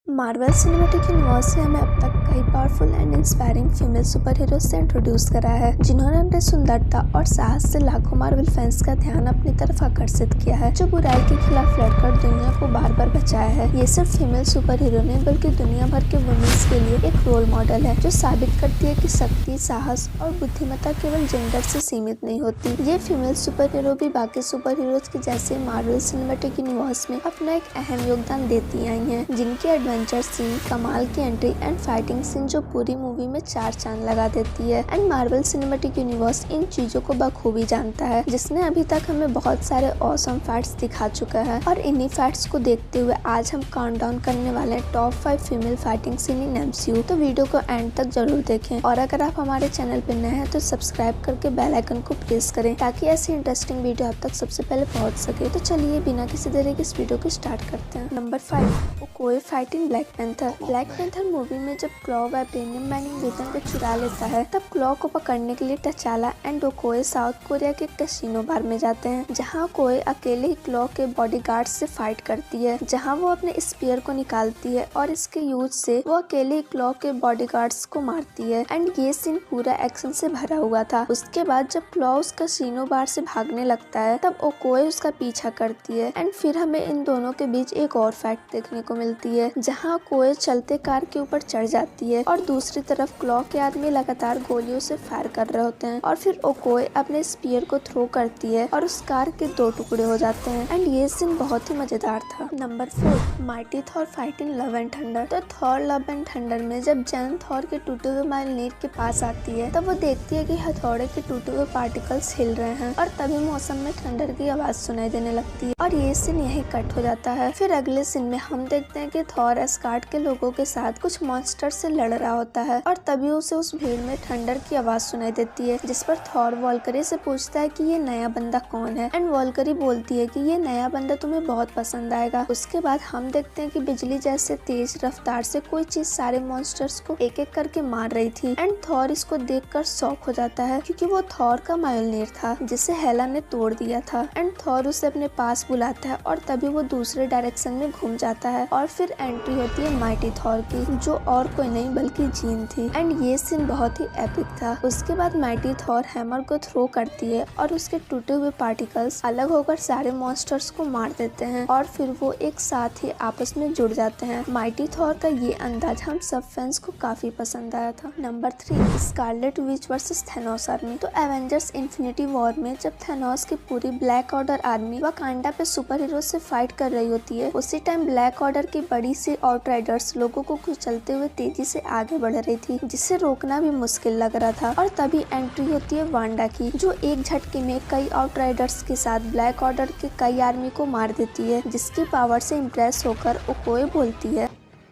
Marvel cinematic universe से हमें अब तक कई powerful and inspiring female super hero से इंट्रोड्यूस करा है, जिन्होंने अपने सुंदरता और साहस से लाखों मार्वल फैंस का ध्यान अपनी तरफ आकर्षित किया है, जो बुराई के खिलाफ लड़कर दुनिया को बार बार बचाया है। ये सिर्फ फीमेल सुपर हीरो नहीं बल्कि दुनिया भर के वुमेन्स के लिए एक रोल मॉडल है, जो साबित करती है कि शक्ति, साहस और बुद्धिमत्ता केवल जेंडर से सीमित नहीं होती। ये फीमेल सुपर हीरो भी बाकी सुपर हीरोज के जैसे मार्वल सिनेमैटिक यूनिवर्स में अपना एक अहम योगदान देती आई हैं, जिनके एडवेंचर सीन, कमाल की एंट्री एंड फाइटिंग सीन जो पूरी मूवी में चार चांद लगा देती है। And Marvel cinematic universe in चीजों को बखूबी जानता है, जिसने अभी तक हमें बहुत सारे ऑसम फैक्ट्स दिखा चुका है। और इन्हीं फैक्ट्स को देखते हुए आज हम काउंटडाउन करने वाले हैं top 5 female fighting seen in MCU. तो वीडियो को एंड तक जरूर देखें, और अगर आप हमारे चैनल पर नए हैं तो सब्सक्राइब करके बेल आइकन को प्रेस करें, ताकि ऐसी इंटरेस्टिंग वीडियो आप तक सबसे पहले पहुंच सके। तो चलिए बिना किसी देरी के इस वीडियो को स्टार्ट करते हैं। Number 5, Okoye fighting black panther. Black panther movie में जब क्लॉ वाइब्रेनियम माइनिंग वेपन को चुरा लेता है, तब क्लॉ को पकड़ने के लिए टचाला एंड ओकोए साउथ कोरिया के कैसीनो बार में जाते हैं, जहां ओकोए अकेले ही क्लॉ के बॉडीगार्ड से फाइट करती है, जहां वो अपने स्पीयर को निकालती है और इसके यूज से वो अकेले ही क्लॉ के बॉडीगार्ड्स को मारती है। एंड ये सीन पूरा एक्शन से भरा हुआ था। उसके बाद जब क्लॉ उस कैसीनो बार से भागने लगता है, तब ओकोए उसका पीछा करती है। एंड फिर हमें इन दोनों के बीच एक और फाइट देखने को मिलती है, जहां ओकोए चलते कार के ऊपर चढ़ जाती है और दूसरी तरफ क्लॉ के आदमी लगातार गोलियों से फायर कर रहे होते हैं, और फिर ओकोए अपने स्पीयर को थ्रो करती है और उस कार के 2 टुकड़े हो जाते हैं। एंड ये सीन बहुत ही मजेदार था। Number 4, mighty Thor fighting love and thunder. तो थॉर लव एंड थंडर में जब जैन थॉर के टूटे हुए माइलनीर के पास आती है, तब वो देखती है कि हथौड़े के टूटे हुए पार्टिकल्स हिल रहे हैं, और तभी मौसम में थंडर की आवाज सुनाई देने लगती है, और ये सीन यही कट हो जाता है। फिर अगले सीन में हम देखते हैं कि थॉर एस्गार्ड के लोगों के साथ कुछ मॉन्स्टर से लड़ रहा होता है, और तभी उसे उस भीड़ में थंडर की आवाज सुनाई देती है, जिस पर थॉर वॉल्करी से पूछता है कि ये नया बंदा कौन है। एंड वॉल्करी बोलती है कि ये नया बंदा तुम्हें बहुत पसंद आएगा। उसके बाद हम देखते हैं कि बिजली जैसे तेज रफ्तार से कोई चीज सारे मॉन्स्टर्स को एक एक करके मार रही थी। एंड थॉर इसको देखकर शॉक हो जाता है, क्योंकि वो थॉर का मायोलनीर था जिसे हेला ने तोड़ दिया था। एंड थॉर उसे अपने पास बुलाता है, और तभी वो दूसरे डायरेक्शन में घूम जाता है, और फिर एंट्री होती है माइटी थॉर की, जो और कोई नहीं बल्कि जीन थी। एंड ये सीन बहुत ही एपिक था। उसके बाद माइटी थॉर हैमर को थ्रो करती है, और उसके टूटे हुए पार्टिकल्स अलग होकर सारे मॉन्स्टर्स को मार देते हैं, और फिर वो एक साथ ही आपस में जुड़ जाते हैं। माइटी थॉर का ये अंदाज हम सब फैंस को काफी पसंद आया था। Number 3, Scarlet Witch versus Thanos army. तो एवेंजर्स इन्फिनिटी वॉर में जब थैनोस की पूरी ब्लैक ऑर्डर आर्मी वाकांडा पे सुपर हीरो से फाइट कर रही होती है, उसी टाइम ब्लैक ऑर्डर की बड़ी सी आउटराइडर्स लोगों को कुचलते हुए तेजी से आगे बढ़ रही थी, जिसे रोकना भी मुश्किल लग रहा था। और तभी एंट्री होती है वांडा की, जो एक झटके में कई आउटराइडर्स के साथ ब्लैक ऑर्डर के कई आर्मी को मार देती है, जिसकी पावर से इम्प्रेस होकर ओकोए बोलती है,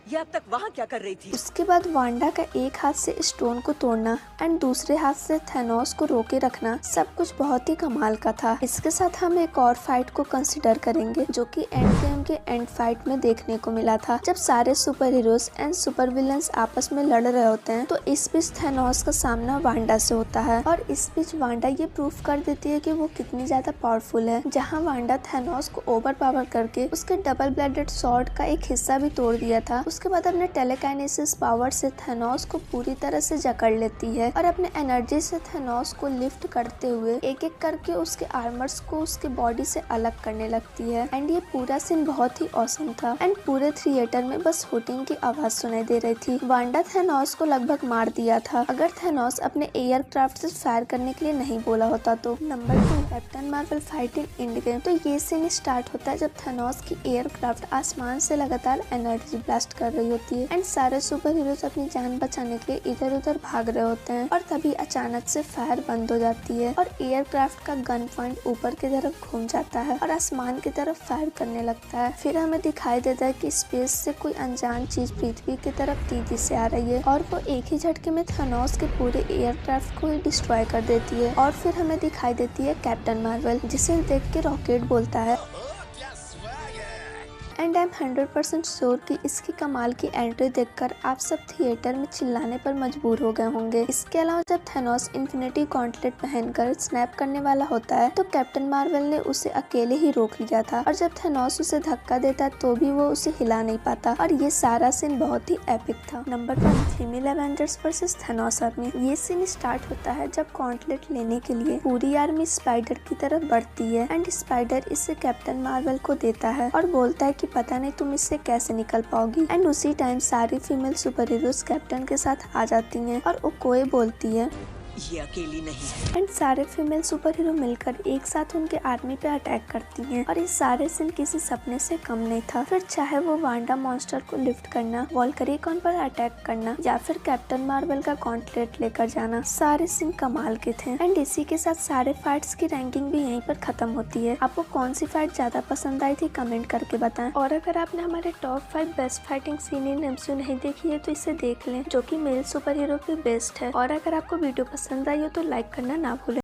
ये अब तक वहाँ क्या कर रही थी? उसके बाद वांडा का एक हाथ से स्टोन को तोड़ना एंड दूसरे हाथ से थैनोस को रोके रखना सब कुछ बहुत ही कमाल का था। इसके साथ हम एक और फाइट को कंसिडर करेंगे, जो कि एंड गेम के एंड फाइट में देखने को मिला था, जब सारे super heroes and super villains आपस में लड़ रहे होते हैं। तो इस बीच थैनोस का सामना वांडा से होता है, और इस बीच वांडा ये प्रूफ कर देती है कि वो कितनी ज्यादा पावरफुल है, जहाँ वांडा थैनोस को ओवर पावर करके उसके डबल ब्लेडेड स्वॉर्ड का एक हिस्सा भी तोड़ दिया था। उसके बाद अपने टेलेकाइनेसिस पावर से थैनोस को पूरी तरह से जकड़ लेती है, और अपने एनर्जी से थैनोस को लिफ्ट करते हुए एक एक करके उसके आर्मर्स को उसके बॉडी से अलग करने लगती है। एंड ये पूरा सीन बहुत ही ऑसम था। एंड पूरे थिएटर में बस हुटिंग की आवाज सुनाई दे रही थी। वांडा थैनोस को लगभग मार दिया था, अगर थैनोस अपने एयरक्राफ्ट से फायर करने के लिए नहीं बोला होता तो। Number 2, captain Marvel fighting end game. तो ये सीन स्टार्ट होता है जब थैनोस की एयरक्राफ्ट आसमान से लगातार एनर्जी ब्लास्ट कर रही होती है, एंड सारे सुपर हीरोज अपनी जान बचाने के लिए इधर उधर भाग रहे होते हैं, और तभी अचानक से फायर बंद हो जाती है, और एयरक्राफ्ट का गन पॉइंट ऊपर की तरफ घूम जाता है और आसमान की तरफ फायर करने लगता है। फिर हमें दिखाई देता है कि स्पेस से कोई अनजान चीज पृथ्वी की तरफ तेजी से आ रही है, और वो एक ही झटके में थैनोस के पूरे एयरक्राफ्ट को ही डिस्ट्रॉय कर देती है। और फिर हमें दिखाई देती है कैप्टन मार्वल, जिसे देख के रॉकेट बोलता है, एंड आई एम 100% श्योर कि इसकी कमाल की एंट्री देखकर आप सब थिएटर में चिल्लाने पर मजबूर हो गए होंगे। इसके अलावा जब थैनोस इन्फिनिटी गॉन्टलेट पहनकर स्नैप करने वाला होता है तो कैप्टन मार्वल ने उसे अकेले ही रोक लिया था, और जब थैनोस उसे धक्का देता तो भी वो उसे हिला नहीं पाता, और ये सारा सीन बहुत ही एपिक था। Number 1, female Avengers versus Thanos army. ये सीन स्टार्ट होता है जब गॉन्टलेट लेने के लिए पूरी आर्मी स्पाइडर की तरफ बढ़ती है एंड स्पाइडर इसे कैप्टन मार्वल को देता है और बोलता है कि पता नहीं तुम इससे कैसे निकल पाओगी। एंड उसी टाइम सारी फीमेल सुपर हीरोज कैप्टन के साथ आ जाती हैं और ओकोए बोलती है ये अकेली नहीं है। एंड सारे फीमेल सुपर हीरो मिलकर एक साथ उनके आर्मी पे अटैक करती हैं, और ये सारे सीन किसी सपने से कम नहीं था। फिर चाहे वो वांडा मॉन्स्टर को लिफ्ट करना, वॉल्करिकॉन पर अटैक करना या फिर कैप्टन मार्वल का गॉन्टलेट लेकर जाना, सारे सीन कमाल के थे। एंड इसी के साथ सारे फाइट्स की रैंकिंग भी यहीं पर खत्म होती है। आपको कौन सी फाइट ज्यादा पसंद आई थी कमेंट करके बताएं, और अगर आपने हमारे top 5 best fighting seen in MCU नहीं देखी है तो इसे देख लें, जो कि मेल सुपर हीरो पे बेस्ट है। और अगर आपको वीडियो पसंद आई हो तो लाइक करना ना भूलें।